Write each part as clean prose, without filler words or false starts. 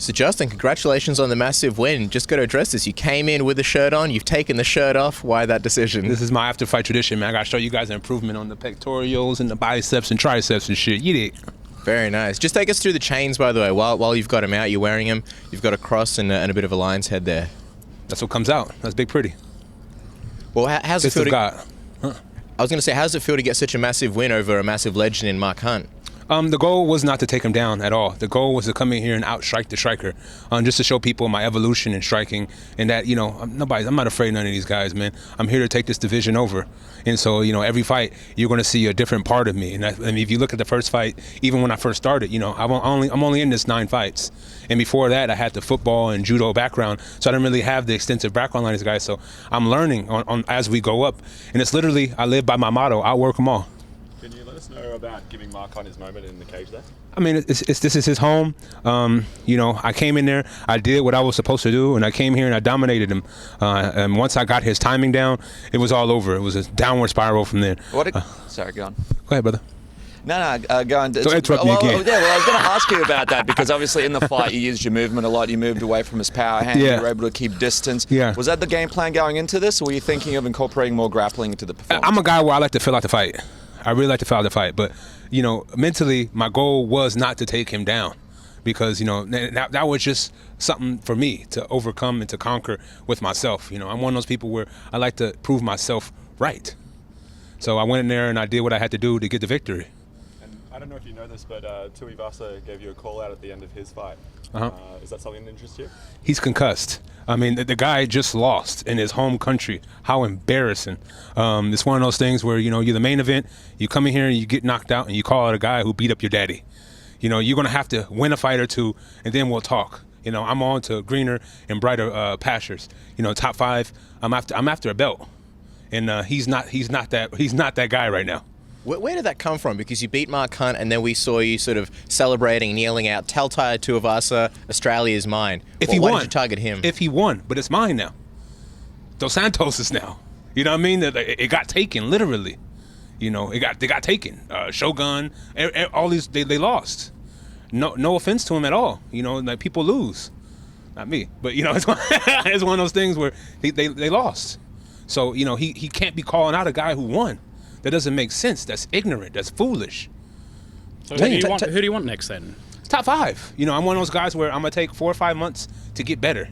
So Justin, congratulations on the massive win. Just got to address this. You came in with the shirt on, you've taken the shirt off. Why that decision? This is my after-fight tradition, man. I got to show you guys an improvement on the pectorials and the biceps and triceps and shit. You did. Very nice. Just take us through the chains, by the way. While you've got them out, you're wearing them. You've got a cross and a bit of a lion's head there. That's what comes out. That's big pretty. Well, how's it feel to... God. Huh. I was going to say, how does it feel to get such a massive win over a massive legend in Mark Hunt? The goal was not to take him down at all. The goal was to come in here and outstrike the striker, just to show people my evolution in striking, and that, I'm not afraid of none of these guys, man. I'm here to take this division over. And so, every fight, you're going to see a different part of me. And if you look at the first fight, even when I first started, I'm only in this 9 fights. And before that, I had the football and judo background, so I didn't really have the extensive background on these guys. So I'm learning on as we go up. And it's literally, I live by my motto, outwork them all. Can you let us know about giving Mark Hunt his moment in the cage there? I mean, this is his home. I came in there, I did what I was supposed to do, and I came here and I dominated him. And once I got his timing down, it was all over. It was a downward spiral from there. Sorry, go on. Go ahead, brother. No, go on. Don't interrupt me again. I was going to ask you about that because obviously in the fight you used your movement a lot. You moved away from his power hand. You were able to keep distance. Yeah. Was that the game plan going into this, or were you thinking of incorporating more grappling into the performance? I'm a guy where I like to fill out the fight. I really like to fill out the fight. But, mentally, my goal was not to take him down because, that was just something for me to overcome and to conquer with myself. I'm one of those people where I like to prove myself right. So I went in there and I did what I had to do to get the victory. I don't know if you know this, but Tuivasa gave you a call out at the end of his fight. Is that something that interests you? He's concussed. I mean, the guy just lost in his home country. How embarrassing. It's one of those things where, you're the main event, you come in here and you get knocked out and you call out a guy who beat up your daddy. You're going to have to win a fight or two and then we'll talk. I'm on to greener and brighter pastures. Top 5, I'm after a belt. And he's not that guy right now. Where did that come from? Because you beat Mark Hunt and then we saw you sort of celebrating, kneeling out, tell Tai Tuivasa, Australia is mine. Why did you target him? If he won, but it's mine now. Dos Santos is now. You know what I mean? It got taken, literally. They got taken. Shogun, all these, they lost. No offense to him at all. People lose. Not me, but it's one of those things where they lost. So, he can't be calling out a guy who won. That doesn't make sense. That's ignorant. That's foolish. So who do you want next then? Top 5. I'm one of those guys where I'm going to take 4 or 5 months to get better,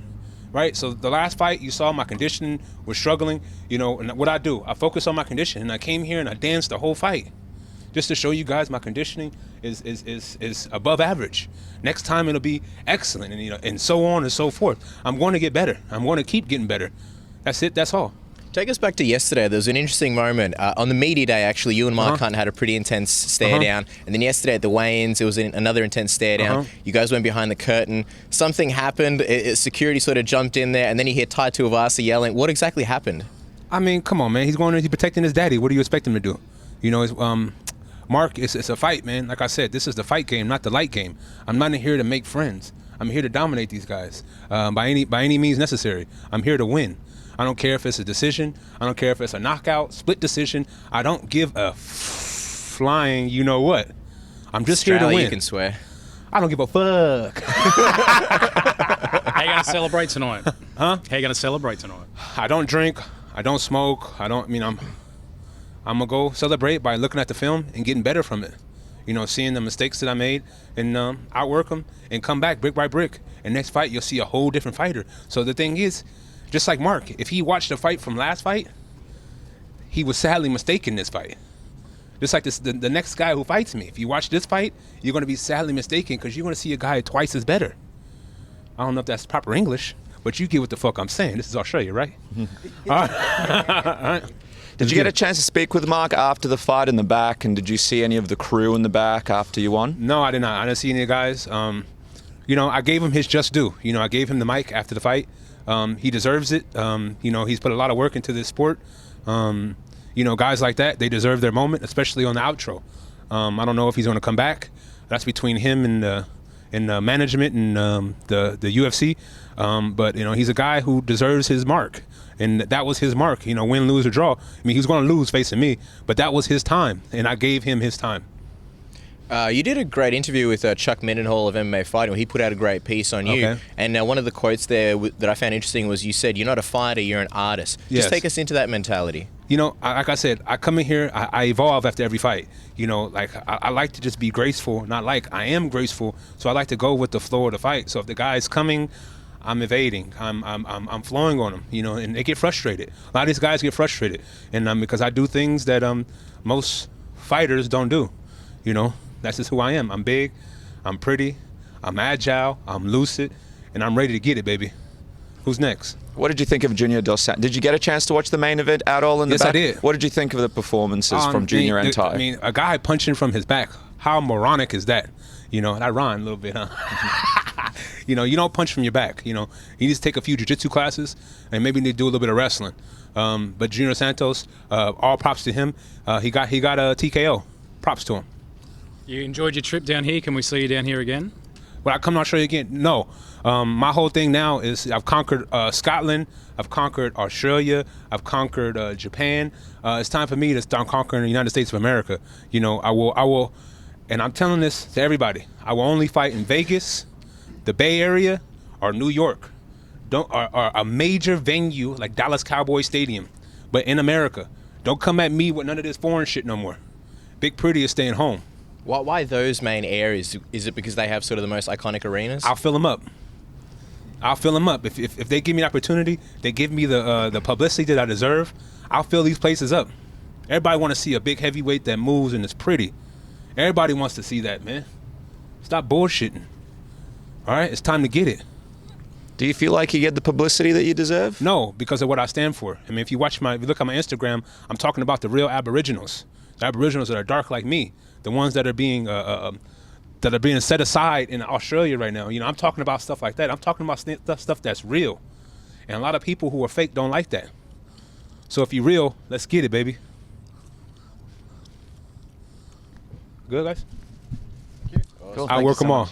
right? So the last fight, you saw my conditioning was struggling. And what I do, I focus on my conditioning. And I came here and I danced the whole fight just to show you guys my conditioning is above average. Next time it'll be excellent, and so on and so forth. I'm going to get better. I'm going to keep getting better. That's it. That's all. Take us back to yesterday. There was an interesting moment. On the media day, actually, you and Mark Hunt had a pretty intense stare down. And then yesterday at the weigh-ins, it was another intense stare down. You guys went behind the curtain. Something happened. Security sort of jumped in there. And then you hear Tai Tuivasa yelling. What exactly happened? I mean, come on, man. He's protecting his daddy. What do you expect him to do? Mark, it's a fight, man. Like I said, this is the fight game, not the light game. I'm not here to make friends. I'm here to dominate these guys by any means necessary. I'm here to win. I don't care if it's a decision. I don't care if it's a knockout, split decision. I don't give a flying you-know-what. I'm just here to win. You can swear. I don't give a fuck. How you going to celebrate tonight? Huh? How you going to celebrate tonight? I don't drink. I don't smoke. I'm going to go celebrate by looking at the film and getting better from it. Seeing the mistakes that I made and outwork them and come back brick by brick. And next fight, you'll see a whole different fighter. So the thing is, just like Mark, if he watched the fight from last fight, he was sadly mistaken this fight. Just like the next guy who fights me. If you watch this fight, you're going to be sadly mistaken because you're going to see a guy twice as better. I don't know if that's proper English, but you get what the fuck I'm saying. This is Australia, right? All right. Did you get a chance to speak with Mark after the fight in the back, and did you see any of the crew in the back after you won? No, I did not. I didn't see any of the guys. I gave him his just due. I gave him the mic after the fight. He deserves it. He's put a lot of work into this sport. Guys like that, they deserve their moment, especially on the outro. I don't know if he's going to come back. That's between him and the management and the UFC. But he's a guy who deserves his mark, and that was his mark. Win, lose, or draw. I mean, he was going to lose facing me, but that was his time, and I gave him his time. You did a great interview with Chuck Mindenhall of MMA Fighting, where he put out a great piece on you. Okay. And one of the quotes there that I found interesting was you said, "You're not a fighter, you're an artist." Yes. Just take us into that mentality. You know, like I said, I come in here, I evolve after every fight. You know, like I like to just be graceful, not like I am graceful. So I like to go with the flow of the fight. So if the guy's coming, I'm evading, I'm flowing on them. You know, and they get frustrated. A lot of these guys get frustrated, and because I do things that most fighters don't do. You know, that's just who I am. I'm big, I'm pretty, I'm agile, I'm lucid, and I'm ready to get it, baby. Who's next? What did you think of Junior Dos Santos? Did you get a chance to watch the main event at all in the back? Yes, I did. What did you think of the performances from Junior and Tai? I mean, a guy punching from his back, how moronic is that? You know, that rhymed a little bit, huh? You know, you don't punch from your back. You know, you need to take a few jiu-jitsu classes and maybe need to do a little bit of wrestling. But Junior Santos, all props to him. He got a TKO. Props to him. You enjoyed your trip down here. Can we see you down here again? Will I come to Australia again? No. My whole thing now is I've conquered Scotland, I've conquered Australia, I've conquered Japan. It's time for me to start conquering the United States of America. You know, I will, and I'm telling this to everybody, I will only fight in Vegas, the Bay Area, or New York. Or a major venue like Dallas Cowboy Stadium, but in America. Don't come at me with none of this foreign shit no more. Big Pretty is staying home. Why those main areas? Is it because they have sort of the most iconic arenas? I'll fill them up. I'll fill them up. If they give me the opportunity, they give me the publicity that I deserve, I'll fill these places up. Everybody want to see a big heavyweight that moves and is pretty. Everybody wants to see that, man. Stop bullshitting. All right, it's time to get it. Do you feel like you get the publicity that you deserve? No, because of what I stand for. I mean, if you look at my Instagram, I'm talking about the real Aboriginals. The Aboriginals that are dark like me, the ones that are being set aside in Australia right now. You know, I'm talking about stuff like that. I'm talking about stuff that's real, and a lot of people who are fake don't like that. So if you're real, let's get it, baby. Good, guys. Cool. I'll work them all.